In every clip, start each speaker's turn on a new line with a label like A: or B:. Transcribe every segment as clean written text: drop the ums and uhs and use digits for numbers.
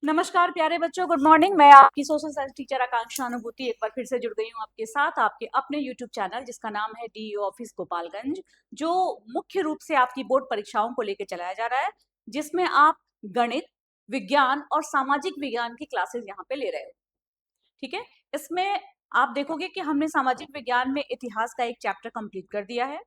A: नमस्कार प्यारे बच्चों, गुड मॉर्निंग। मैं आपकी सोशल साइंस टीचर आकांक्षा अनुभूति एक बार फिर से जुड़ गई हूँ आपके साथ आपके अपने यूट्यूब चैनल जिसका नाम है डीईओ ऑफिस गोपालगंज, जो मुख्य रूप से आपकी बोर्ड परीक्षाओं को लेकर चलाया जा रहा है, जिसमें आप गणित, विज्ञान और सामाजिक विज्ञान की क्लासेस यहाँ पे ले रहे हो। ठीक है, इसमें आप देखोगे कि हमने सामाजिक विज्ञान में इतिहास का एक चैप्टर कंप्लीट कर दिया है,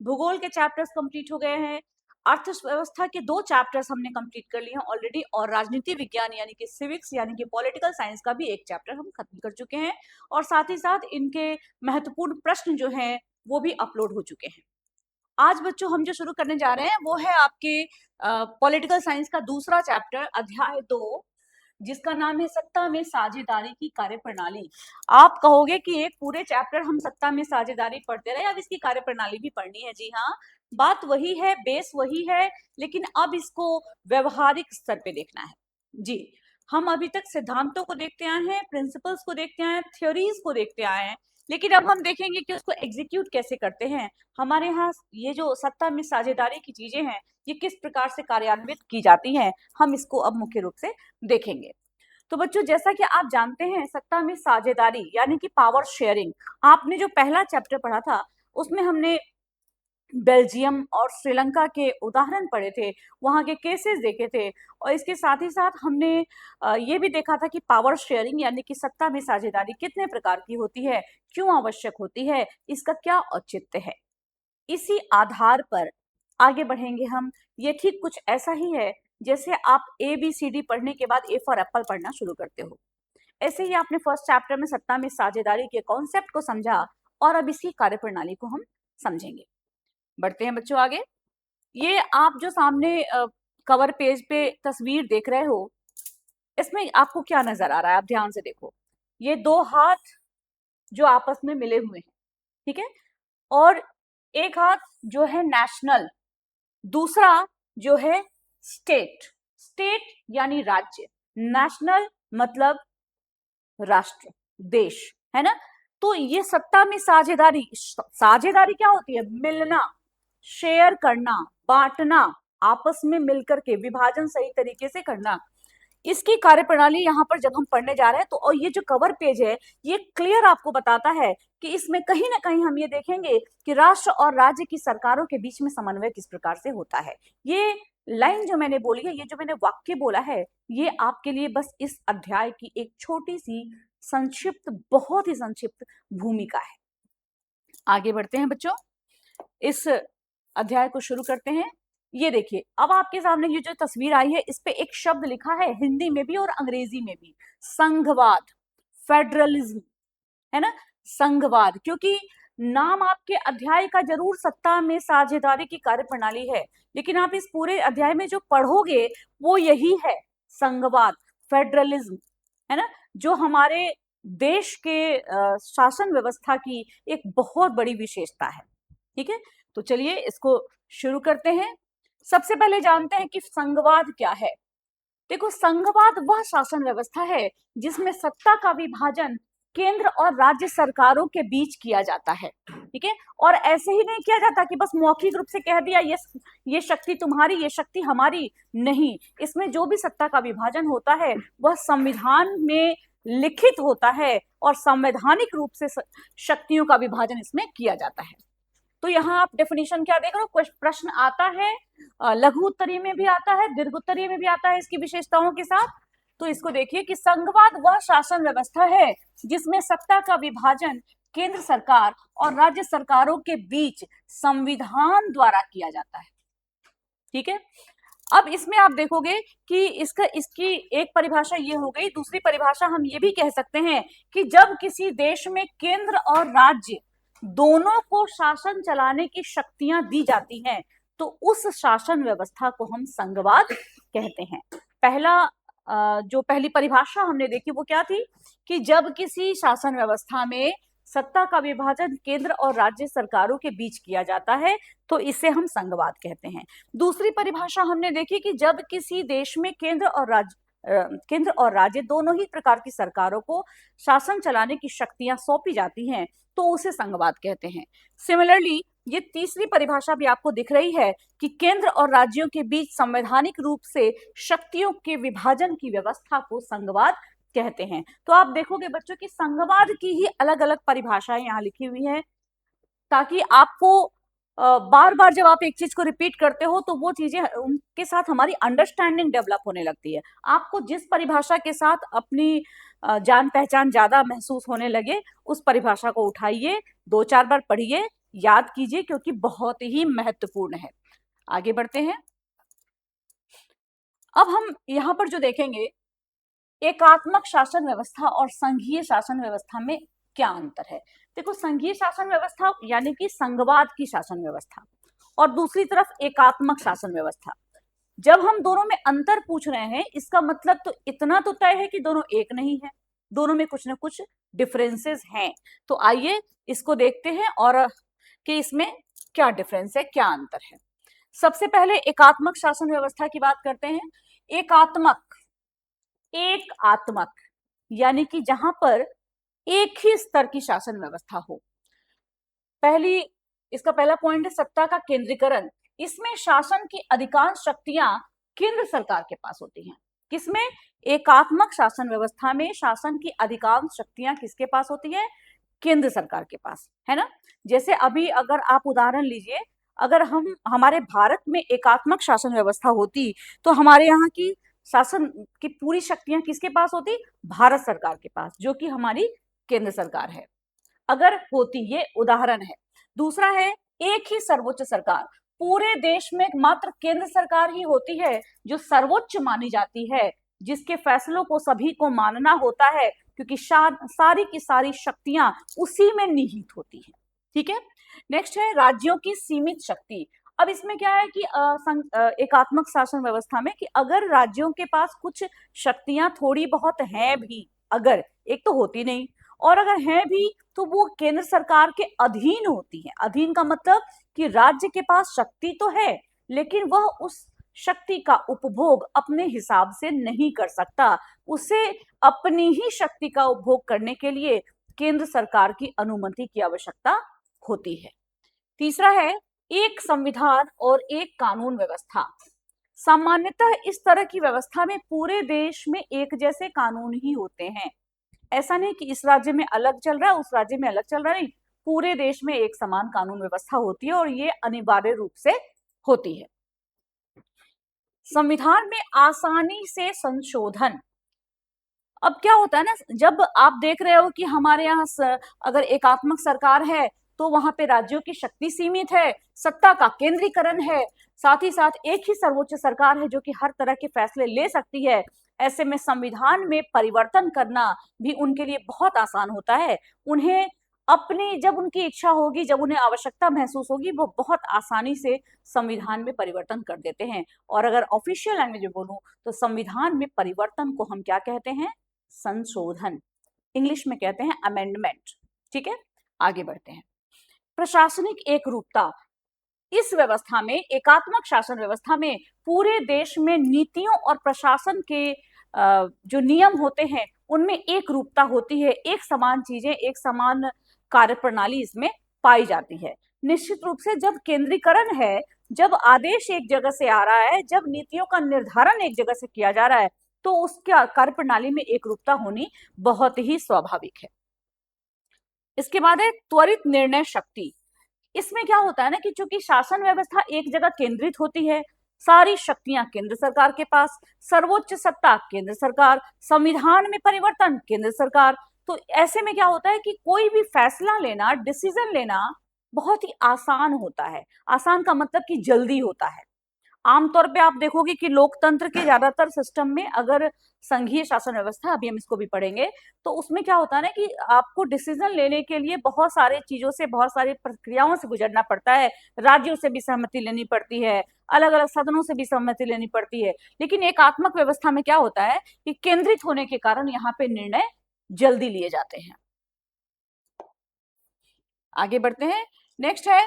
A: भूगोल के चैप्टर्स कंप्लीट हो गए हैं, अर्थव्यवस्था के 2 चैप्टर्स हमने कंप्लीट कर लिए हैं ऑलरेडी, और राजनीति विज्ञान यानी कि सिविक्स यानी कि पॉलिटिकल साइंस का भी एक चैप्टर हम खत्म कर चुके हैं, और साथ ही साथ इनके महत्वपूर्ण प्रश्न जो हैं वो भी अपलोड हो चुके हैं। आज बच्चों हम जो शुरू करने जा रहे हैं वो है आपके पॉलिटिकल साइंस का दूसरा चैप्टर, अध्याय 2, जिसका नाम है सत्ता में साझेदारी की कार्यप्रणाली। आप कहोगे कि एक पूरे चैप्टर हम सत्ता में साझेदारी पढ़ते रहे, अब इसकी कार्यप्रणाली भी पढ़नी है। जी हाँ, बात वही है, बेस वही है, लेकिन अब इसको व्यवहारिक स्तर पे देखना है। जी, हम अभी तक सिद्धांतों को देखते आए हैं, प्रिंसिपल्स को देखते आए हैं, थ्योरीज को देखते आए हैं, लेकिन अब हम देखेंगे कि उसको एग्जीक्यूट कैसे करते हैं। हमारे यहाँ ये जो सत्ता में साझेदारी की चीजें हैं, ये किस प्रकार से कार्यान्वित की जाती हैं, हम इसको अब मुख्य रूप से देखेंगे। तो बच्चों, जैसा कि आप जानते हैं, सत्ता में साझेदारी यानी कि पावर शेयरिंग, आपने जो पहला चैप्टर पढ़ा था उसमें हमने बेल्जियम और श्रीलंका के उदाहरण पढ़े थे, वहां के केसेस देखे थे, और इसके साथ ही साथ हमने ये भी देखा था कि पावर शेयरिंग यानी कि सत्ता में साझेदारी कितने प्रकार की होती है, क्यों आवश्यक होती है, इसका क्या औचित्य है। इसी आधार पर आगे बढ़ेंगे हम। ये ठीक कुछ ऐसा ही है जैसे आप ABCD पढ़ने के बाद A फॉर एप्पल पढ़ना शुरू करते हो। ऐसे ही आपने फर्स्ट चैप्टर में सत्ता में साझेदारी के कॉन्सेप्ट को समझा, और अब इसकी कार्यप्रणाली को हम समझेंगे। बढ़ते हैं बच्चों आगे। ये आप जो सामने कवर पेज पे तस्वीर देख रहे हो, इसमें आपको क्या नजर आ रहा है? आप ध्यान से देखो, ये 2 हाथ जो आपस में मिले हुए हैं, ठीक है, और एक हाथ जो है नेशनल, दूसरा जो है स्टेट। स्टेट यानी राज्य, नेशनल मतलब राष्ट्र, देश, है ना। तो ये सत्ता में साझेदारी, साझेदारी क्या होती है? मिलना, शेयर करना, बांटना, आपस में मिलकर के विभाजन सही तरीके से करना। इसकी कार्यप्रणाली यहाँ पर जब हम पढ़ने जा रहे हैं तो, और ये जो कवर पेज है ये क्लियर आपको बताता है कि इसमें कहीं ना कहीं हम ये देखेंगे कि राष्ट्र और राज्य की सरकारों के बीच में समन्वय किस प्रकार से होता है। ये लाइन जो मैंने बोली है, ये जो मैंने वाक्य बोला है, ये आपके लिए बस इस अध्याय की एक छोटी सी संक्षिप्त, बहुत ही संक्षिप्त भूमिका है। आगे बढ़ते हैं बच्चों, इस अध्याय को शुरू करते हैं। ये देखिए, अब आपके सामने ये जो तस्वीर आई है, इस पे एक शब्द लिखा है हिंदी में भी और अंग्रेजी में भी, संघवाद, फेडरलिज्म, है ना। संघवाद, क्योंकि नाम आपके अध्याय का जरूर सत्ता में साझेदारी की कार्यप्रणाली है, लेकिन आप इस पूरे अध्याय में जो पढ़ोगे वो यही है, संघवाद, फेडरलिज्म, है ना, जो हमारे देश के शासन व्यवस्था की एक बहुत बड़ी विशेषता है। ठीक है, तो चलिए इसको शुरू करते हैं। सबसे पहले जानते हैं कि संघवाद क्या है। देखो, संघवाद वह शासन व्यवस्था है जिसमें सत्ता का विभाजन केंद्र और राज्य सरकारों के बीच किया जाता है। ठीक है, और ऐसे ही नहीं किया जाता कि बस मौखिक रूप से कह दिया ये शक्ति तुम्हारी, ये शक्ति हमारी, नहीं। इसमें जो भी सत्ता का विभाजन होता है वह संविधान में लिखित होता है, और संवैधानिक रूप से शक्तियों का विभाजन इसमें किया जाता है। तो यहाँ आप डेफिनेशन क्या देख रहे हो? प्रश्न आता है, लघु उत्तरीय में भी आता है, दीर्घ उत्तरीय में भी आता है इसकी विशेषताओं के साथ। तो इसको देखिए कि संघवाद वह शासन व्यवस्था है जिसमें सत्ता का विभाजन केंद्र सरकार और राज्य सरकारों के बीच संविधान द्वारा किया जाता है। ठीक है, अब इसमें आप देखोगे कि इसकी एक परिभाषा ये हो गई। दूसरी परिभाषा हम ये भी कह सकते हैं कि जब किसी देश में केंद्र और राज्य दोनों को शासन चलाने की शक्तियां दी जाती हैं तो उस शासन व्यवस्था को हम संघवाद कहते हैं। जो पहली परिभाषा हमने देखी वो क्या थी कि जब किसी शासन व्यवस्था में सत्ता का विभाजन केंद्र और राज्य सरकारों के बीच किया जाता है तो इसे हम संघवाद कहते हैं। दूसरी परिभाषा हमने देखी कि जब किसी देश में केंद्र और राज्य दोनों ही प्रकार की सरकारों को शासन चलाने की शक्तियां सौंपी जाती हैं तो उसे संघवाद कहते हैं। सिमिलरली ये तीसरी परिभाषा भी आपको दिख रही है कि केंद्र और राज्यों के बीच संवैधानिक रूप से शक्तियों के विभाजन की व्यवस्था को संघवाद कहते हैं। तो आप देखोगे बच्चों की संघवाद की ही अलग अलग परिभाषाएं यहाँ लिखी हुई है, ताकि आपको बार बार जब आप एक चीज को रिपीट करते हो तो वो चीजें उनके साथ हमारी अंडरस्टैंडिंग डेवलप होने लगती है। आपको जिस परिभाषा के साथ अपनी जान पहचान ज्यादा महसूस होने लगे उस परिभाषा को उठाइए, 2-4 बार पढ़िए, याद कीजिए, क्योंकि बहुत ही महत्वपूर्ण है। आगे बढ़ते हैं। अब हम यहाँ पर जो देखेंगे, एकात्मक शासन व्यवस्था और संघीय शासन व्यवस्था में क्या अंतर है। देखो, संघीय शासन व्यवस्था यानी कि संघवाद की शासन व्यवस्था, और दूसरी तरफ एकात्मक शासन व्यवस्था। जब हम दोनों में अंतर पूछ रहे हैं, इसका मतलब तो इतना तो तय है कि दोनों एक नहीं है, दोनों में कुछ ना कुछ डिफरेंसेस हैं। तो आइए इसको देखते हैं और कि इसमें क्या डिफरेंस है, क्या अंतर है। सबसे पहले एकात्मक शासन व्यवस्था की बात करते हैं। एक आत्मक यानी कि जहां पर एक ही स्तर की शासन व्यवस्था हो। इसका पहला पॉइंट है सत्ता का केंद्रीकरण। इसमें शासन की अधिकांश शक्तियां केंद्र सरकार के पास होती हैं। किसमें? एकात्मक शासन व्यवस्था में शासन की अधिकांश शक्तियां किसके पास होती है? केंद्र सरकार के पास, है ना। जैसे अभी अगर आप उदाहरण लीजिए, अगर हमारे भारत में एकात्मक शासन व्यवस्था होती तो हमारे यहाँ की शासन की पूरी शक्तियां किसके पास होती? भारत सरकार के पास, जो कि हमारी केंद्र सरकार है, अगर होती। ये उदाहरण है। दूसरा है एक ही सर्वोच्च सरकार। पूरे देश में मात्र केंद्र सरकार ही होती है जो सर्वोच्च मानी जाती है, जिसके फैसलों को सभी को मानना होता है, क्योंकि सारी की सारी शक्तियां उसी में निहित होती हैं। ठीक है। नेक्स्ट है राज्यों की सीमित शक्ति। अब इसमें क्या है कि एकात्मक शासन व्यवस्था में कि अगर राज्यों के पास कुछ शक्तियां थोड़ी बहुत हैं भी, अगर, एक तो होती नहीं, और अगर हैं भी तो वो केंद्र सरकार के अधीन होती है। अधीन का मतलब कि राज्य के पास शक्ति तो है, लेकिन वह उस शक्ति का उपभोग अपने हिसाब से नहीं कर सकता। उसे अपनी ही शक्ति का उपभोग करने के लिए केंद्र सरकार की अनुमति की आवश्यकता होती है। तीसरा है एक संविधान और एक कानून व्यवस्था। सामान्यतः इस तरह की व्यवस्था में पूरे देश में एक जैसे कानून ही होते हैं। ऐसा नहीं कि इस राज्य में अलग चल रहा है, उस राज्य में अलग चल रहा है, नहीं, पूरे देश में एक समान कानून व्यवस्था होती है और ये अनिवार्य रूप से होती है। संविधान में आसानी से संशोधन। अब क्या होता है ना, जब आप देख रहे हो कि हमारे यहाँ अगर एकात्मक सरकार है तो वहां पे राज्यों की शक्ति सीमित है, सत्ता का केंद्रीकरण है, साथ ही साथ एक ही सर्वोच्च सरकार है जो कि हर तरह के फैसले ले सकती है। ऐसे में संविधान में परिवर्तन करना भी उनके लिए बहुत आसान होता है। उन्हें अपनी जब उनकी इच्छा होगी, जब उन्हें आवश्यकता महसूस होगी, वो बहुत आसानी से संविधान में परिवर्तन कर देते हैं। और अगर ऑफिशियल लैंग्वेज में बोलूं तो संविधान में परिवर्तन को हम क्या कहते हैं? संशोधन। इंग्लिश में कहते हैं अमेंडमेंट। ठीक है, आगे बढ़ते हैं। प्रशासनिक एकरूपता। इस व्यवस्था में, एकात्मक शासन व्यवस्था में, पूरे देश में नीतियों और प्रशासन के जो नियम होते हैं उनमें एक रूपता होती है। एक समान चीजें, एक समान कार्यप्रणाली इसमें पाई जाती है। निश्चित रूप से जब केंद्रीकरण है, जब आदेश एक जगह से आ रहा है, जब नीतियों का निर्धारण एक जगह से किया जा रहा है, तो उसके कार्यप्रणाली में एक रूपता होनी बहुत ही स्वाभाविक है। इसके बाद है त्वरित निर्णय शक्ति। इसमें क्या होता है ना कि चूंकि शासन व्यवस्था एक जगह केंद्रित होती है, सारी शक्तियां केंद्र सरकार के पास, सर्वोच्च सत्ता केंद्र सरकार, संविधान में परिवर्तन केंद्र सरकार, तो ऐसे में क्या होता है कि कोई भी फैसला लेना, डिसीजन लेना बहुत ही आसान होता है। आसान का मतलब कि जल्दी होता है। आमतौर पे आप देखोगे कि लोकतंत्र के ज्यादातर सिस्टम में, अगर संघीय शासन व्यवस्था, अभी हम इसको भी पढ़ेंगे, तो उसमें क्या होता है ना कि आपको डिसीजन लेने के लिए बहुत सारे चीजों से, बहुत सारी प्रक्रियाओं से गुजरना पड़ता है। राज्यों से भी सहमति लेनी पड़ती है, अलग अलग सदनों से भी सहमति लेनी पड़ती है। लेकिन एकात्मक व्यवस्था में क्या होता है कि केंद्रित होने के कारण यहाँ पे निर्णय जल्दी लिए जाते हैं। आगे बढ़ते हैं। नेक्स्ट है,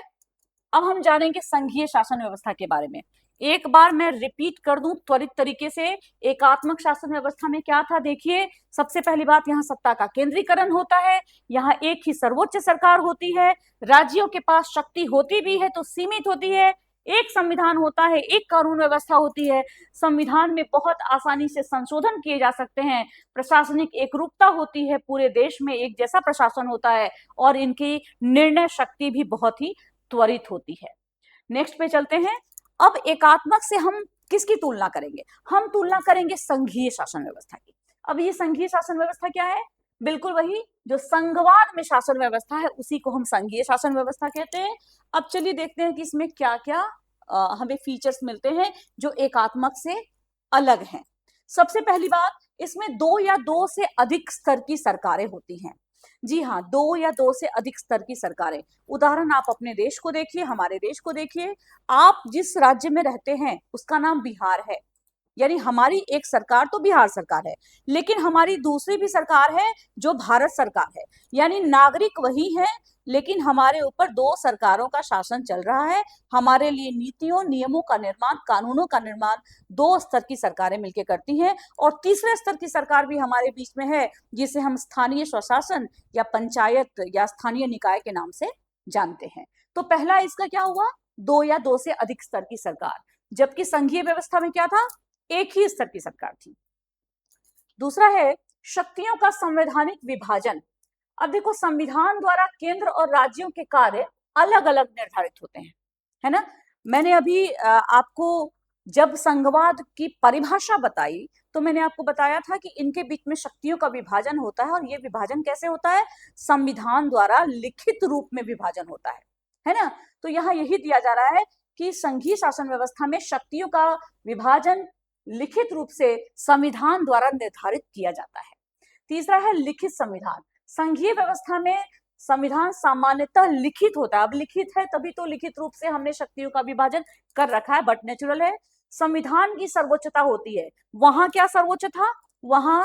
A: अब हम जानेंगे संघीय शासन व्यवस्था के बारे में। एक बार मैं रिपीट कर दूं त्वरित तरीके से, एकात्मक शासन व्यवस्था में क्या था देखिए। सबसे पहली बात, यहाँ सत्ता का केंद्रीकरण होता है, यहाँ एक ही सर्वोच्च सरकार होती है, राज्यों के पास शक्ति होती भी है तो सीमित होती है, एक संविधान होता है, एक कानून व्यवस्था होती है, संविधान में बहुत आसानी से संशोधन किए जा सकते हैं, प्रशासनिक एकरूपता होती है, पूरे देश में एक जैसा प्रशासन होता है और इनकी निर्णय शक्ति भी बहुत ही त्वरित होती है। नेक्स्ट पे चलते हैं। अब एकात्मक से हम किसकी तुलना करेंगे? हम तुलना करेंगे संघीय शासन व्यवस्था की। अब ये संघीय शासन व्यवस्था क्या है? बिल्कुल वही जो संघवाद में शासन व्यवस्था है, उसी को हम संघीय शासन व्यवस्था कहते हैं। अब चलिए देखते हैं कि इसमें क्या क्या हमें फीचर्स मिलते हैं जो एकात्मक से अलग हैं। सबसे पहली बात, इसमें 2 या 2 से अधिक स्तर की सरकारें होती हैं। जी हाँ, 2 या 2 से अधिक स्तर की सरकारें। उदाहरण आप अपने देश को देखिए, हमारे देश को देखिए। आप जिस राज्य में रहते हैं उसका नाम बिहार है, यानी हमारी एक सरकार तो बिहार सरकार है, लेकिन हमारी दूसरी भी सरकार है जो भारत सरकार है, यानी नागरिक वही है, लेकिन हमारे ऊपर 2 सरकारों का शासन चल रहा है। हमारे लिए नीतियों नियमों का निर्माण, कानूनों का निर्माण 2 स्तर की सरकारें मिलकर करती हैं, और तीसरे स्तर की सरकार भी हमारे बीच में है, जिसे हम स्थानीय स्वशासन या पंचायत या स्थानीय निकाय के नाम से जानते हैं। तो पहला इसका क्या हुआ? 2 या 2 से अधिक स्तर की सरकार। जबकि संघीय व्यवस्था में क्या था? एक ही स्तर की सरकार थी। दूसरा है शक्तियों का संवैधानिक विभाजन। अब देखो, संविधान द्वारा केंद्र और राज्यों के कार्य अलग अलग निर्धारित होते हैं, है ना। मैंने अभी आपको जब संघवाद की परिभाषा बताई तो मैंने आपको बताया था कि इनके बीच में शक्तियों का विभाजन होता है, और ये विभाजन कैसे होता है? संविधान द्वारा लिखित रूप में विभाजन होता है ना। तो यहाँ यही दिया जा रहा है कि संघीय शासन व्यवस्था में शक्तियों का विभाजन लिखित रूप से संविधान द्वारा निर्धारित किया जाता है। तीसरा है लिखित संविधान। संघीय व्यवस्था में संविधान सामान्यतः लिखित होता है। अब लिखित है तभी तो लिखित रूप से हमने शक्तियों का विभाजन कर रखा है, बट नेचुरल है। संविधान की सर्वोच्चता होती है। वहां क्या सर्वोच्च था? वहां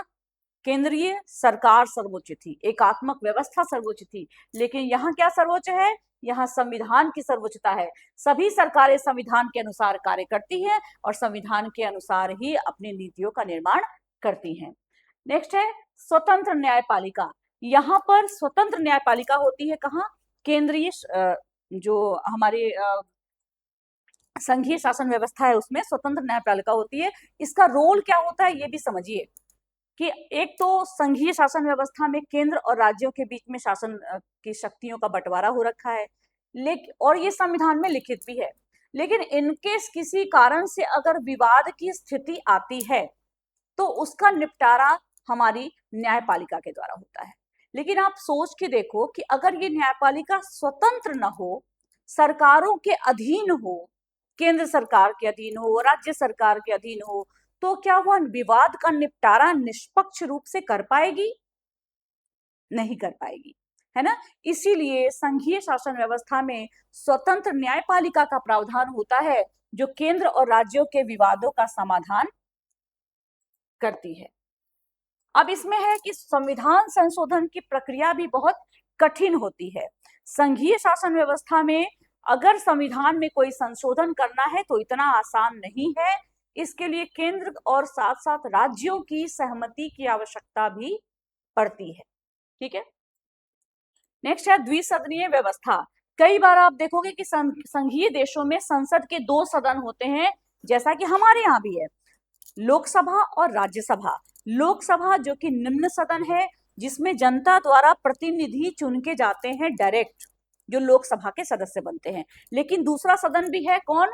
A: केंद्रीय सरकार सर्वोच्च थी, एकात्मक व्यवस्था सर्वोच्च थी, लेकिन यहाँ क्या सर्वोच्च है? यहाँ संविधान की सर्वोच्चता है। सभी सरकारें संविधान के अनुसार कार्य करती हैं और संविधान के अनुसार ही अपनी नीतियों का निर्माण करती हैं। नेक्स्ट है स्वतंत्र न्यायपालिका। यहाँ पर स्वतंत्र न्यायपालिका होती है कहाँ? केंद्रीय जो हमारे संघीय शासन व्यवस्था है उसमें स्वतंत्र न्यायपालिका होती है। इसका रोल क्या होता है ये भी समझिए कि एक तो संघीय शासन व्यवस्था में केंद्र और राज्यों के बीच में शासन की शक्तियों का बंटवारा हो रखा है, लेकिन और ये संविधान में लिखित भी है। लेकिन इनकेस किसी कारण से अगर विवाद की स्थिति आती है तो उसका निपटारा हमारी न्यायपालिका के द्वारा होता है। लेकिन आप सोच के देखो कि अगर ये न्यायपालिका स्वतंत्र न हो, सरकारों के अधीन हो, केंद्र सरकार के अधीन हो, राज्य सरकार के अधीन हो, तो क्या वह विवाद का निपटारा निष्पक्ष रूप से कर पाएगी? नहीं कर पाएगी, है ना। इसीलिए संघीय शासन व्यवस्था में स्वतंत्र न्यायपालिका का प्रावधान होता है जो केंद्र और राज्यों के विवादों का समाधान करती है। अब इसमें है कि संविधान संशोधन की प्रक्रिया भी बहुत कठिन होती है। संघीय शासन व्यवस्था में अगर संविधान में कोई संशोधन करना है तो इतना आसान नहीं है। इसके लिए केंद्र और साथ साथ राज्यों की सहमति की आवश्यकता भी पड़ती है। ठीक है। नेक्स्ट है द्विसदनीय व्यवस्था। कई बार आप देखोगे कि संघीय देशों में संसद के 2 सदन होते हैं, जैसा कि हमारे यहाँ भी है, लोकसभा और राज्यसभा। लोकसभा जो कि निम्न सदन है, जिसमें जनता द्वारा प्रतिनिधि चुन के जाते हैं डायरेक्ट, जो लोकसभा के सदस्य बनते हैं। लेकिन दूसरा सदन भी है, कौन?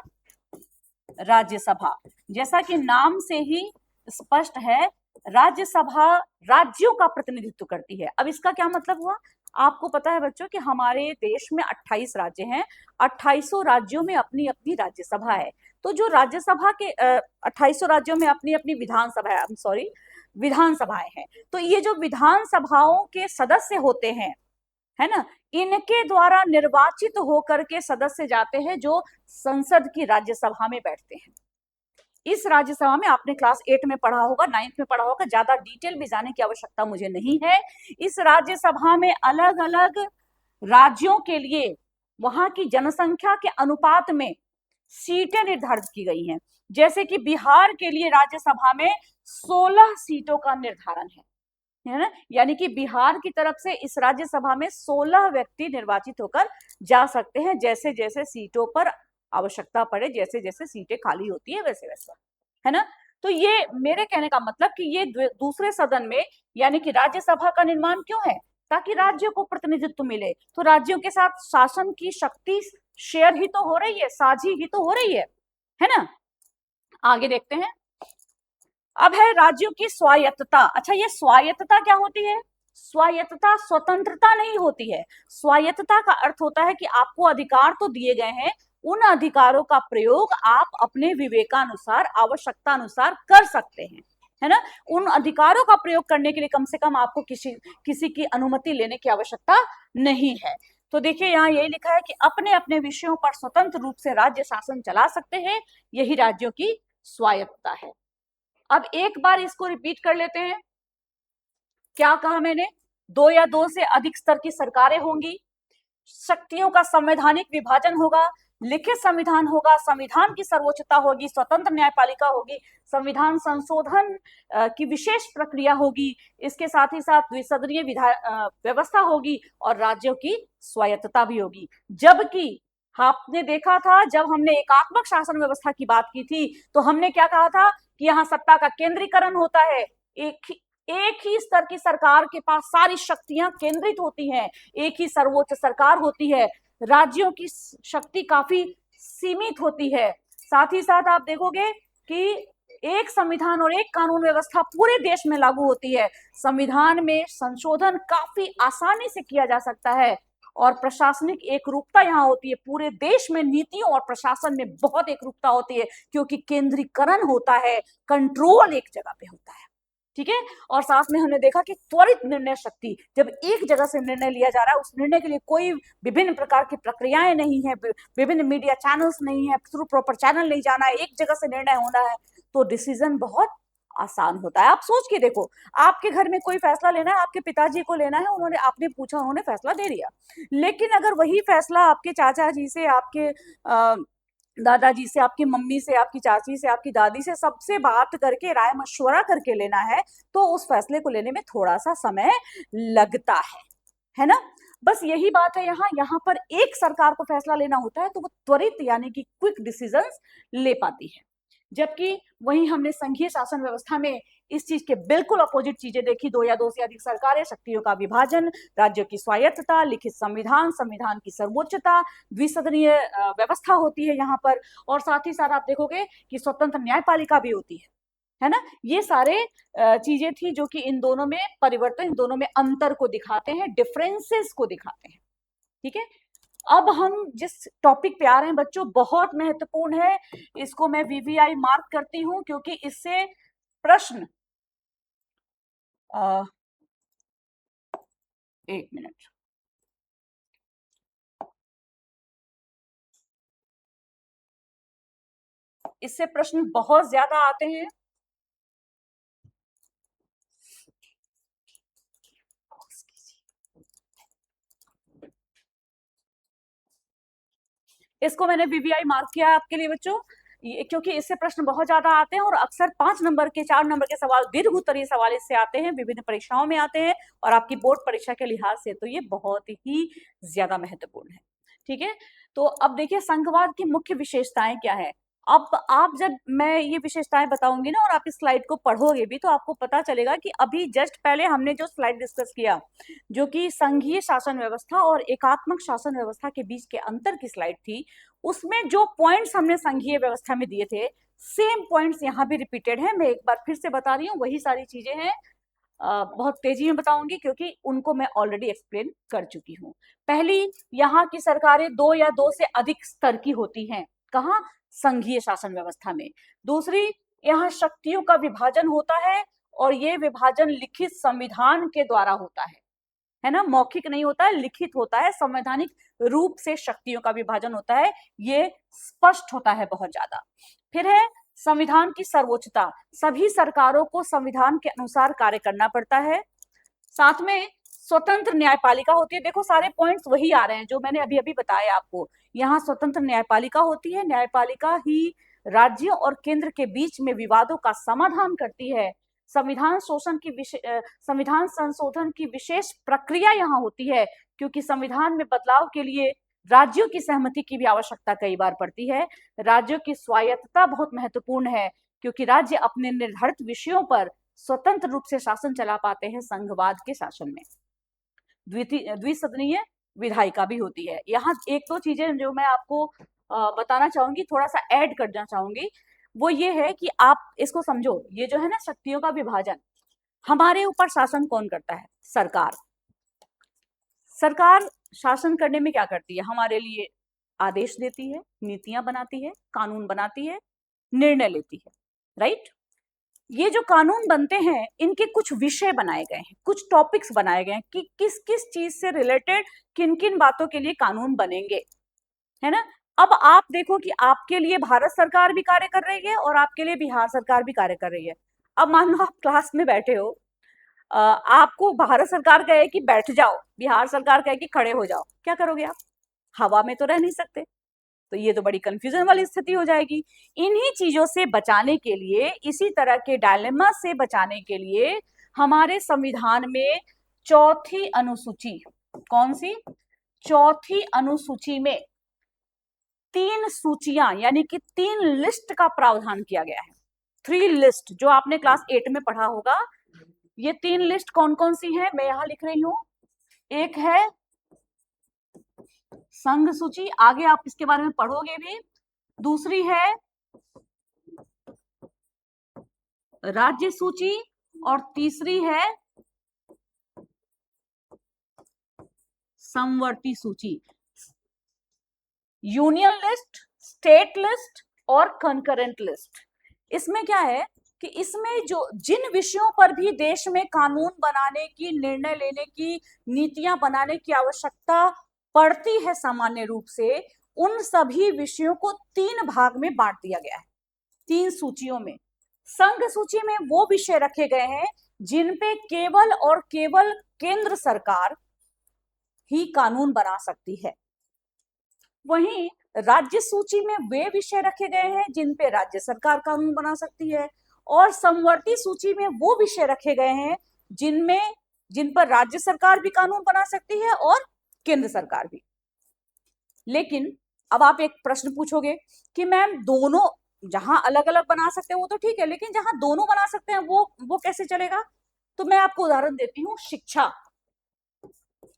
A: राज्यसभा। जैसा कि नाम से ही स्पष्ट है, राज्यसभा राज्यों का प्रतिनिधित्व करती है। अब इसका क्या मतलब हुआ? आपको पता है बच्चों कि हमारे देश में 28 राज्य हैं, 28 राज्यों में अपनी अपनी राज्यसभा है। तो जो राज्यसभा के 28 राज्यों में अपनी अपनी विधानसभाएं हैं, तो ये जो विधानसभाओं के सदस्य होते हैं, है ना, इनके द्वारा निर्वाचित होकर के सदस्य जाते हैं जो संसद की राज्यसभा में बैठते हैं। इस राज्यसभा में आपने क्लास 8 में पढ़ा होगा, 9th में पढ़ा होगा, ज्यादा डिटेल में जाने की आवश्यकता मुझे नहीं है। इस राज्यसभा में अलग अलग राज्यों के लिए वहां की जनसंख्या के अनुपात में सीटें निर्धारित की गई हैं। जैसे कि बिहार के लिए राज्यसभा में 16 सीटों का निर्धारण है ना, यानी कि बिहार की तरफ से इस राज्यसभा में 16 व्यक्ति निर्वाचित होकर जा सकते हैं, जैसे जैसे सीटों पर आवश्यकता पड़े, जैसे जैसे सीटें खाली होती है वैसे वैसे, है ना। तो ये मेरे कहने का मतलब कि ये दूसरे सदन में यानी कि राज्यसभा का निर्माण क्यों है, ताकि राज्यों को प्रतिनिधित्व मिले, तो राज्यों के साथ शासन की शक्ति शेयर ही तो हो रही है, साझी ही तो हो रही है ना। आगे देखते हैं। अब है राज्यों की स्वायत्तता। अच्छा, ये स्वायत्तता क्या होती है? स्वायत्तता स्वतंत्रता नहीं होती है। स्वायत्तता का अर्थ होता है कि आपको अधिकार तो दिए गए हैं, उन अधिकारों का प्रयोग आप अपने विवेकानुसार, आवश्यकता अनुसार कर सकते हैं, है ना। उन अधिकारों का प्रयोग करने के लिए कम से कम आपको किसी की अनुमति लेने की आवश्यकता नहीं है। तो देखिए यहाँ यही लिखा है कि अपने अपने विषयों पर स्वतंत्र रूप से राज्य शासन चला सकते हैं, यही राज्यों की स्वायत्तता है। अब एक बार इसको रिपीट कर लेते हैं। क्या कहा मैंने? 2 या 2 से अधिक स्तर की सरकारें होंगी, शक्तियों का संवैधानिक विभाजन होगा, लिखित संविधान होगा, संविधान की सर्वोच्चता होगी, स्वतंत्र न्यायपालिका होगी, संविधान संशोधन की विशेष प्रक्रिया होगी, इसके साथ ही साथ द्विसदनीय व्यवस्था होगी और राज्यों की स्वायत्तता भी होगी। जबकि आपने देखा था जब हमने एकात्मक शासन व्यवस्था की बात की थी तो हमने क्या कहा था कि यहाँ सत्ता का केंद्रीकरण होता है, एक ही स्तर की सरकार के पास सारी शक्तियां केंद्रित होती हैं, एक ही सर्वोच्च सरकार होती है, राज्यों की शक्ति काफी सीमित होती है। साथ ही साथ आप देखोगे कि एक संविधान और एक कानून व्यवस्था पूरे देश में लागू होती है। संविधान में संशोधन काफी आसानी से किया जा सकता है और प्रशासनिक एकरूपता यहाँ होती है। पूरे देश में नीतियों और प्रशासन में बहुत एकरूपता होती है क्योंकि केंद्रीकरण होता है, कंट्रोल एक जगह पे होता है, ठीक है। और साथ में हमने देखा कि त्वरित निर्णय शक्ति, जब एक जगह से निर्णय लिया जा रहा है, उस निर्णय के लिए कोई विभिन्न प्रकार की प्रक्रियाएं नहीं है, विभिन्न मीडिया चैनल्स नहीं है, थ्रू प्रॉपर चैनल नहीं जाना है, एक जगह से निर्णय होना है, तो डिसीजन बहुत आसान होता है। आप सोच के देखो, आपके घर में कोई फैसला लेना है, आपके पिताजी को लेना है, उन्होंने आपने पूछा, उन्होंने फैसला दे दिया, लेकिन अगर वही फैसला आपके चाचा जी से, आपके दादाजी से, आपकी मम्मी से, आपकी चाची से, आपकी दादी से, सबसे बात करके राय मशवरा करके लेना है, तो उस फैसले को लेने में थोड़ा सा समय लगता है ना। बस यही बात है यहाँ पर एक सरकार को फैसला लेना होता है तो वो त्वरित यानी कि क्विक डिसीजंस ले पाती है, जबकि वहीं हमने संघीय शासन व्यवस्था में इस चीज के बिल्कुल अपोजिट चीजें देखी। 2 या 2 से अधिक सरकारें, शक्तियों का विभाजन, राज्यों की स्वायत्तता, लिखित संविधान, संविधान की सर्वोच्चता, द्विसदनीय व्यवस्था होती है यहाँ पर, और साथ ही साथ आप देखोगे कि स्वतंत्र न्यायपालिका भी होती है ना। ये सारे चीजें थी जो कि इन दोनों में परिवर्तन, इन दोनों में अंतर को दिखाते हैं, डिफरेंसेस को दिखाते हैं, ठीक है। अब हम जिस टॉपिक पे आ रहे हैं बच्चों, बहुत महत्वपूर्ण है, इसको मैं वीवीआई मार्क करती हूं क्योंकि इससे प्रश्न एक मिनट, इससे प्रश्न बहुत ज्यादा आते हैं। इसको मैंने वीवीआई मार्क किया है आपके लिए बच्चों, क्योंकि इससे प्रश्न बहुत ज्यादा आते हैं और अक्सर 5 नंबर के, 4 नंबर के सवाल, दीर्घ उत्तरीय सवाल इससे आते हैं, विभिन्न परीक्षाओं में आते हैं, और आपकी बोर्ड परीक्षा के लिहाज से तो ये बहुत ही ज्यादा महत्वपूर्ण है, ठीक है। तो अब देखिए संघवाद की मुख्य विशेषताएं क्या है। अब आप जब मैं ये विशेषताएं बताऊंगी ना और आप इस स्लाइड को पढ़ोगे भी तो आपको पता चलेगा कि अभी जस्ट पहले हमने जो स्लाइड डिस्कस किया, जो कि संघीय शासन व्यवस्था और एकात्मक शासन व्यवस्था के बीच के अंतर की स्लाइड थी, उसमें जो पॉइंट्स हमने संघीय व्यवस्था में दिए थे, सेम पॉइंट्स यहाँ भी रिपीटेड है। मैं एक बार फिर से बता रही हूँ, वही सारी चीजें हैं, बहुत तेजी में बताऊंगी क्योंकि उनको मैं ऑलरेडी एक्सप्लेन कर चुकी हूँ। पहली, यहाँ की सरकारें 2 या 2 से अधिक स्तर की होती हैं, कहाँ? संघीय शासन व्यवस्था में। दूसरी, यहाँ शक्तियों का विभाजन होता है और ये विभाजन लिखित संविधान के द्वारा होता है ना, मौखिक नहीं होता है, लिखित होता है, संवैधानिक रूप से शक्तियों का विभाजन होता है, ये स्पष्ट होता है बहुत ज्यादा। फिर है संविधान की सर्वोच्चता, सभी सरकारों को संविधान के अनुसार कार्य करना पड़ता है। साथ में स्वतंत्र न्यायपालिका होती है। देखो सारे पॉइंट्स वही आ रहे हैं जो मैंने अभी अभी बताया आपको, यहाँ स्वतंत्र न्यायपालिका होती है। न्यायपालिका ही राज्यों और केंद्र के बीच में विवादों का समाधान करती है। संविधान संशोधन की विशेष प्रक्रिया यहाँ होती है, क्योंकि संविधान में बदलाव के लिए राज्यों की सहमति की भी आवश्यकता कई बार पड़ती है। राज्यों की स्वायत्तता बहुत महत्वपूर्ण है, क्योंकि राज्य अपने निर्धारित विषयों पर स्वतंत्र रूप से शासन चला पाते हैं संघवाद के शासन में। द्विसदनीय विधायिका भी होती है। यहाँ एक दो चीजें जो मैं आपको बताना चाहूंगी, थोड़ा सा ऐड करना चाहूंगी, वो ये है कि आप इसको समझो। ये जो है ना शक्तियों का विभाजन, हमारे ऊपर शासन कौन करता है? सरकार। सरकार शासन करने में क्या करती है? हमारे लिए आदेश देती है, नीतियां बनाती है, कानून बनाती है, निर्णय लेती है, राइट। ये जो कानून बनते हैं, इनके कुछ विषय बनाए गए हैं, कुछ टॉपिक्स बनाए गए हैं कि किस किस चीज से रिलेटेड किन किन बातों के लिए कानून बनेंगे, है ना। अब आप देखो कि आपके लिए भारत सरकार भी कार्य कर रही है और आपके लिए बिहार सरकार भी कार्य कर रही है। अब मान लो आप क्लास में बैठे हो, आपको भारत सरकार कहे कि बैठ जाओ, बिहार सरकार कहे कि खड़े हो जाओ, क्या करोगे आप? हवा में तो रह नहीं सकते, तो ये तो बड़ी कंफ्यूजन वाली स्थिति हो जाएगी। इन्हीं चीजों से बचाने के लिए, इसी तरह के डायलेमा से बचाने के लिए हमारे संविधान में चौथी अनुसूची, कौन सी? चौथी अनुसूची में 3 सूचियां यानी कि 3 लिस्ट का प्रावधान किया गया है। 3 लिस्ट जो आपने क्लास 8 में पढ़ा होगा। ये 3 लिस्ट कौन कौन सी है मैं यहां लिख रही हूं। एक है संघ सूची, आगे आप इसके बारे में पढ़ोगे भी। दूसरी है राज्य सूची और तीसरी है समवर्ती सूची। यूनियन लिस्ट, स्टेट लिस्ट और कंकरेंट लिस्ट। इसमें क्या है कि इसमें जो जिन विषयों पर भी देश में कानून बनाने की, निर्णय लेने की, नीतियां बनाने की आवश्यकता पड़ती है सामान्य रूप से, उन सभी विषयों को 3 भाग में बांट दिया गया है, 3 सूचियों में। संघ सूची में वो विषय रखे गए हैं जिन पे केवल और केवल केंद्र सरकार ही कानून बना सकती है। वहीं राज्य सूची में वे विषय रखे गए हैं जिन पे राज्य सरकार कानून बना सकती है, और समवर्ती सूची में वो विषय रखे गए हैं जिन पर राज्य सरकार भी कानून बना सकती है और केंद्र सरकार भी। लेकिन अब आप एक प्रश्न पूछोगे कि मैम दोनों जहां अलग अलग बना सकते हैं वो तो ठीक है, लेकिन जहां दोनों बना सकते हैं वो कैसे चलेगा? तो मैं आपको उदाहरण देती हूँ। शिक्षा,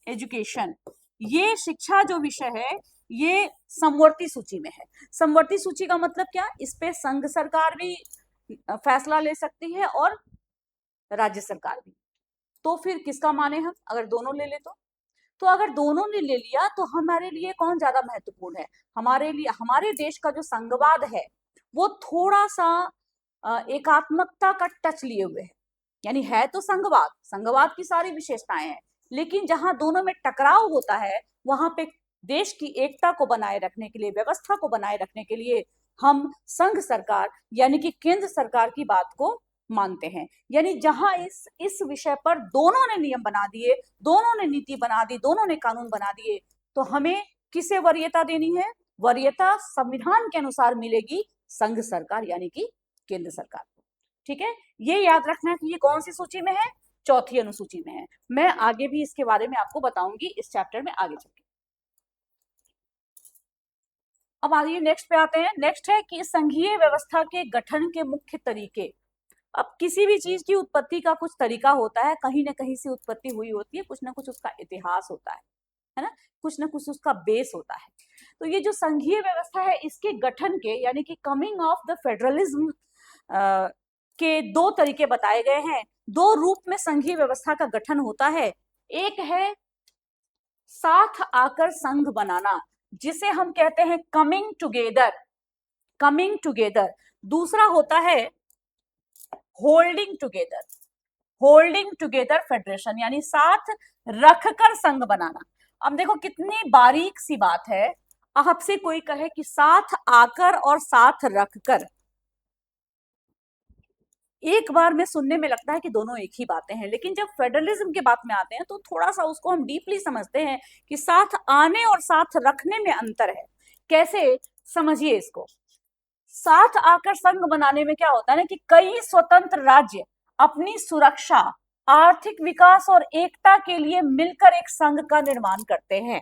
A: एजुकेशन, ये शिक्षा जो विषय है ये समवर्ती सूची में है। समवर्ती सूची का मतलब क्या? इस पे संघ सरकार भी फैसला ले सकती है और राज्य सरकार भी। तो फिर किसका माने हम, अगर दोनों ले ले तो अगर दोनों ने ले लिया तो हमारे लिए कौन ज्यादा महत्वपूर्ण है? हमारे लिए, हमारे देश का जो संघवाद है वो थोड़ा सा एकात्मकता का टच लिए हुए है। यानी है तो संघवाद, संघवाद की सारी विशेषताएं हैं, लेकिन जहां दोनों में टकराव होता है वहां पे देश की एकता को बनाए रखने के लिए, व्यवस्था को बनाए रखने के लिए हम संघ सरकार यानी कि केंद्र सरकार की बात को मानते हैं। यानी जहां इस विषय पर दोनों ने नियम बना दिए, दोनों ने नीति बना दी, दोनों ने कानून बना दिए, तो हमें किसे वरीयता देनी है? वरीयता संविधान के अनुसार मिलेगी संघ सरकार यानी कि केंद्र सरकार। ठीक है, ये याद रखना कि ये कौन सी सूची में है? चौथी अनुसूची में है। मैं आगे भी इसके बारे में आपको बताऊंगी इस चैप्टर में आगे चलकर। अब आगे नेक्स्ट पे आते हैं। नेक्स्ट है कि संघीय व्यवस्था के गठन के मुख्य तरीके। अब किसी भी चीज की उत्पत्ति का कुछ तरीका होता है, कहीं ना कहीं से उत्पत्ति हुई होती है, कुछ ना कुछ उसका इतिहास होता है ना, कुछ ना कुछ उसका बेस होता है। तो ये जो संघीय व्यवस्था है इसके गठन के यानी कि कमिंग ऑफ द फेडरलिज्म के 2 तरीके बताए गए हैं। 2 रूप में संघीय व्यवस्था का गठन होता है। एक है साथ आकर संघ बनाना, जिसे हम कहते हैं कमिंग टुगेदर, कमिंग टुगेदर। दूसरा होता है holding together, holding together federation, यानी साथ रखकर संघ बनाना। अब देखो कितनी बारीक सी बात है, आपसे कोई कहे कि साथ आकर और साथ रखकर, एक बार में सुनने में लगता है कि दोनों एक ही बातें हैं, लेकिन जब फेडरलिज्म के बात में आते हैं तो थोड़ा सा उसको हम डीपली समझते हैं कि साथ आने और साथ रखने में अंतर है। कैसे, समझिए इसको। साथ आकर संघ बनाने में क्या होता है ना कि कई स्वतंत्र राज्य अपनी सुरक्षा, आर्थिक विकास और एकता के लिए मिलकर एक संघ का निर्माण करते हैं।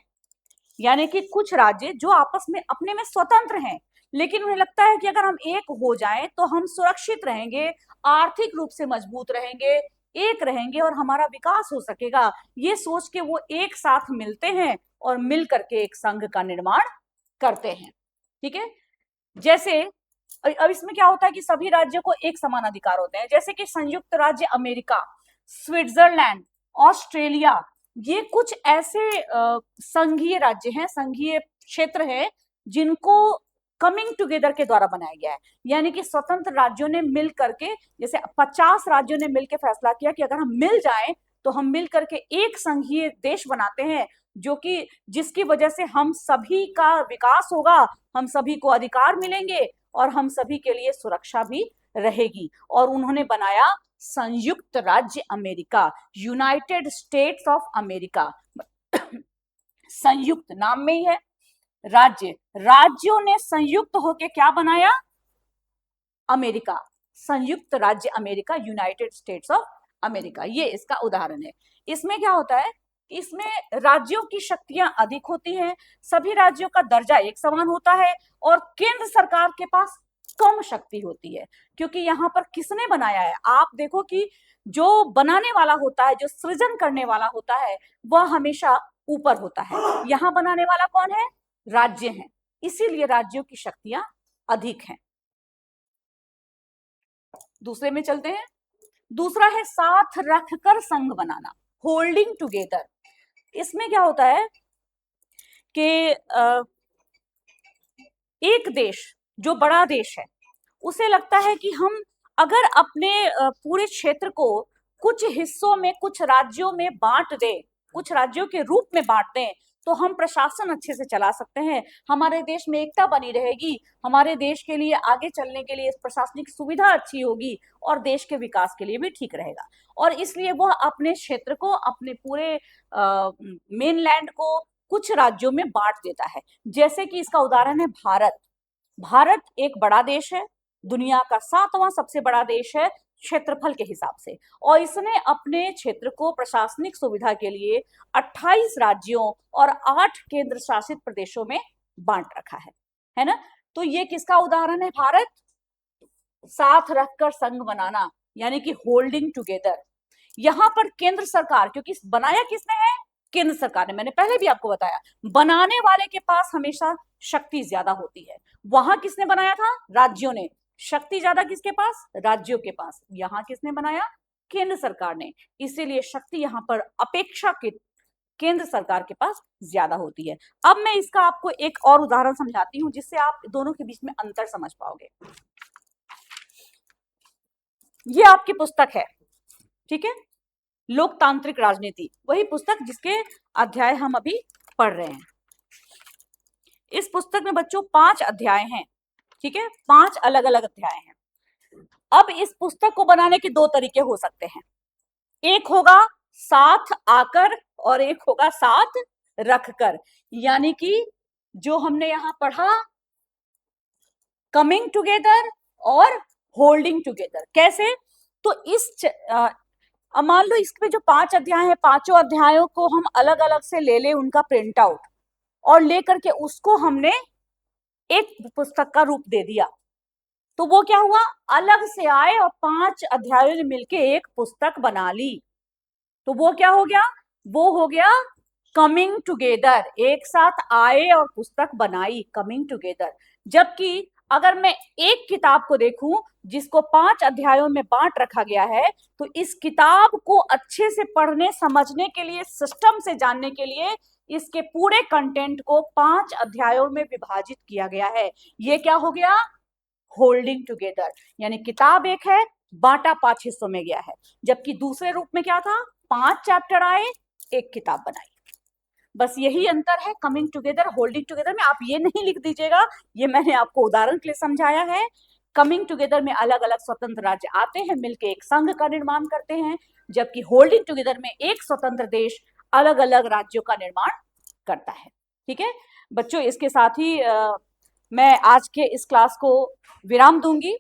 A: यानी कि कुछ राज्य जो आपस में अपने में स्वतंत्र हैं, लेकिन उन्हें लगता है कि अगर हम एक हो जाएं तो हम सुरक्षित रहेंगे, आर्थिक रूप से मजबूत रहेंगे, एक रहेंगे और हमारा विकास हो सकेगा। ये सोच के वो एक साथ मिलते हैं और मिल करके एक संघ का निर्माण करते हैं। ठीक है, जैसे अब इसमें क्या होता है कि सभी राज्यों को एक समान अधिकार होते हैं, जैसे कि संयुक्त राज्य अमेरिका, स्विट्जरलैंड, ऑस्ट्रेलिया, ये कुछ ऐसे संघीय राज्य हैं, संघीय क्षेत्र है जिनको कमिंग टुगेदर के द्वारा बनाया गया है। यानी कि स्वतंत्र राज्यों ने मिल करके, जैसे 50 राज्यों ने मिलकर फैसला किया कि अगर हम मिल जाएं तो हम मिल करके एक संघीय देश बनाते हैं, जो कि जिसकी वजह से हम सभी का विकास होगा, हम सभी को अधिकार मिलेंगे और हम सभी के लिए सुरक्षा भी रहेगी। और उन्होंने बनाया संयुक्त राज्य America, United states of America. संयुक्त नाम में ही है, राज्य, राज्यों ने संयुक्त होकर क्या बनाया, अमेरिका, संयुक्त राज्य America, United states of America. ये इसका उदाहरण है। इसमें क्या होता है, इसमें राज्यों की शक्तियां अधिक होती हैं, सभी राज्यों का दर्जा एक समान होता है और केंद्र सरकार के पास कम शक्ति होती है। क्योंकि यहाँ पर किसने बनाया है, आप देखो कि जो बनाने वाला होता है, जो सृजन करने वाला होता है, वह हमेशा ऊपर होता है। यहाँ बनाने वाला कौन है, राज्य हैं, इसीलिए राज्यों की शक्तियां अधिक हैं। दूसरे में चलते हैं। दूसरा है साथ रखकर संघ बनाना, होल्डिंग टुगेदर। इसमें क्या होता है कि एक देश जो बड़ा देश है, उसे लगता है कि हम अगर अपने पूरे क्षेत्र को कुछ हिस्सों में, कुछ राज्यों में बांट दें, कुछ राज्यों के रूप में बांट दें, तो हम प्रशासन अच्छे से चला सकते हैं, हमारे देश में एकता बनी रहेगी, हमारे देश के लिए आगे चलने के लिए प्रशासनिक सुविधा अच्छी होगी और देश के विकास के लिए भी ठीक रहेगा। और इसलिए वह अपने क्षेत्र को, अपने पूरे मेनलैंड को कुछ राज्यों में बांट देता है। जैसे कि इसका उदाहरण है भारत। भारत एक बड़ा देश है, दुनिया का 7वां सबसे बड़ा देश है क्षेत्रफल के हिसाब से, और इसने अपने क्षेत्र को प्रशासनिक सुविधा के लिए 28 राज्यों और 8 केंद्र शासित प्रदेशों में बांट रखा है ना। तो ये किसका उदाहरण है, भारत, साथ रखकर संघ बनाना, यानी कि होल्डिंग टुगेदर। यहां पर केंद्र सरकार, क्योंकि बनाया किसने है, केंद्र सरकार ने, मैंने पहले भी आपको बताया, बनाने वाले के पास हमेशा शक्ति ज्यादा होती है। वहां किसने बनाया था, राज्यों ने, शक्ति ज्यादा किसके पास, राज्यों के पास। यहां किसने बनाया, केंद्र सरकार ने, इसीलिए शक्ति यहां पर अपेक्षाकृत केंद्र सरकार के पास ज्यादा होती है। अब मैं इसका आपको एक और उदाहरण समझाती हूं जिससे आप दोनों के बीच में अंतर समझ पाओगे। ये आपकी पुस्तक है, ठीक है, लोकतांत्रिक राजनीति, वही पुस्तक जिसके अध्याय हम अभी पढ़ रहे हैं। इस पुस्तक में बच्चों 5 अध्याय हैं, ठीक है, 5 अलग अलग अध्याय हैं। अब इस पुस्तक को बनाने के 2 तरीके हो सकते हैं, एक होगा साथ आकर और एक होगा साथ रखकर। यानी कि जो हमने यहां पढ़ा, कमिंग टुगेदर और होल्डिंग टुगेदर, कैसे, तो इस अब मान लो इसमें जो 5 अध्याय हैं, पांचों अध्यायों को हम अलग अलग से ले ले उनका प्रिंट आउट, और लेकर के उसको हमने एक पुस्तक का रूप दे दिया, तो वो क्या हुआ, अलग से आए और 5 अध्यायों ने मिलके एक पुस्तक बना ली। तो वो क्या हो गया, वो हो गया कमिंग टुगेदर, एक साथ आए और पुस्तक बनाई, कमिंग टुगेदर। जबकि अगर मैं एक किताब को देखूं जिसको 5 अध्यायों में बांट रखा गया है, तो इस किताब को अच्छे से पढ़ने समझने के लिए, सिस्टम से जानने के लिए इसके पूरे कंटेंट को 5 अध्यायों में विभाजित किया गया है। ये क्या हो गया, होल्डिंग टुगेदर, यानी किताब एक है, बांटा 5 हिस्सों में गया है। जबकि दूसरे रूप में क्या था, 5 चैप्टर आए, एक किताब बनाई। बस यही अंतर है कमिंग टुगेदर, होल्डिंग टुगेदर में। आप ये नहीं लिख दीजिएगा, ये मैंने आपको उदाहरण के लिए समझाया है। कमिंग टुगेदर में अलग अलग स्वतंत्र राज्य आते हैं, मिलके एक संघ का निर्माण करते हैं, जबकि होल्डिंग टुगेदर में एक स्वतंत्र देश अलग अलग राज्यों का निर्माण करता है। ठीक है बच्चों, इसके साथ ही मैं आज के इस क्लास को विराम दूंगी।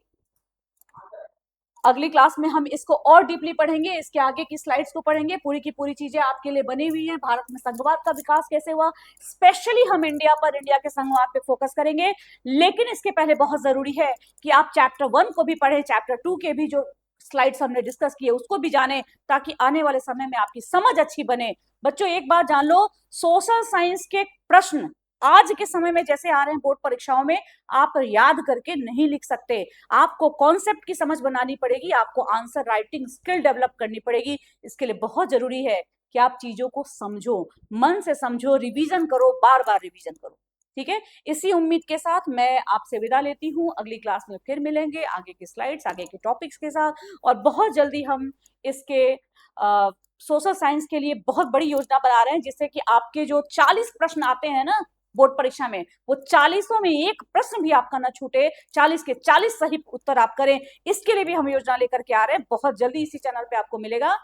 A: अगली क्लास में हम इसको और डीपली पढ़ेंगे, इसके आगे की स्लाइड्स को पढ़ेंगे, पूरी की पूरी चीजें आपके लिए बनी हुई हैं। भारत में संघवाद का विकास कैसे हुआ, स्पेशली हम इंडिया पर, इंडिया के संघवाद पे फोकस करेंगे। लेकिन इसके पहले बहुत जरूरी है कि आप चैप्टर 1 को भी पढ़ें, चैप्टर 2 के भी जो स्लाइड्स हमने डिस्कस किए उसको भी जाने, ताकि आने वाले समय में आपकी समझ अच्छी बने। बच्चों एक बात जान लो, सोशल साइंस के प्रश्न आज के समय में जैसे आ रहे हैं बोर्ड परीक्षाओं में, आप याद करके नहीं लिख सकते। आपको कॉन्सेप्ट की समझ बनानी पड़ेगी, आपको आंसर राइटिंग स्किल डेवलप करनी पड़ेगी। इसके लिए बहुत जरूरी है कि आप चीजों को समझो, मन से समझो, रिवीजन करो, बार बार रिवीजन करो। ठीक है, इसी उम्मीद के साथ मैं आपसे विदा लेती हूँ। अगली क्लास में फिर मिलेंगे आगे के स्लाइड्स, आगे के टॉपिक्स के साथ, और बहुत जल्दी हम इसके सोशल साइंस के लिए बहुत बड़ी योजना बना रहे हैं, जिससे कि आपके जो 40 प्रश्न आते हैं ना बोर्ड परीक्षा में, वो 40 में एक प्रश्न भी आपका ना छूटे, 40 के 40 सही उत्तर आप करें। इसके लिए भी हम योजना लेकर के आ रहे हैं, बहुत जल्दी इसी चैनल पे आपको मिलेगा।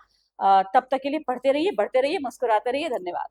A: तब तक के लिए पढ़ते रहिए, बढ़ते रहिए, मुस्कुराते रहिए। धन्यवाद।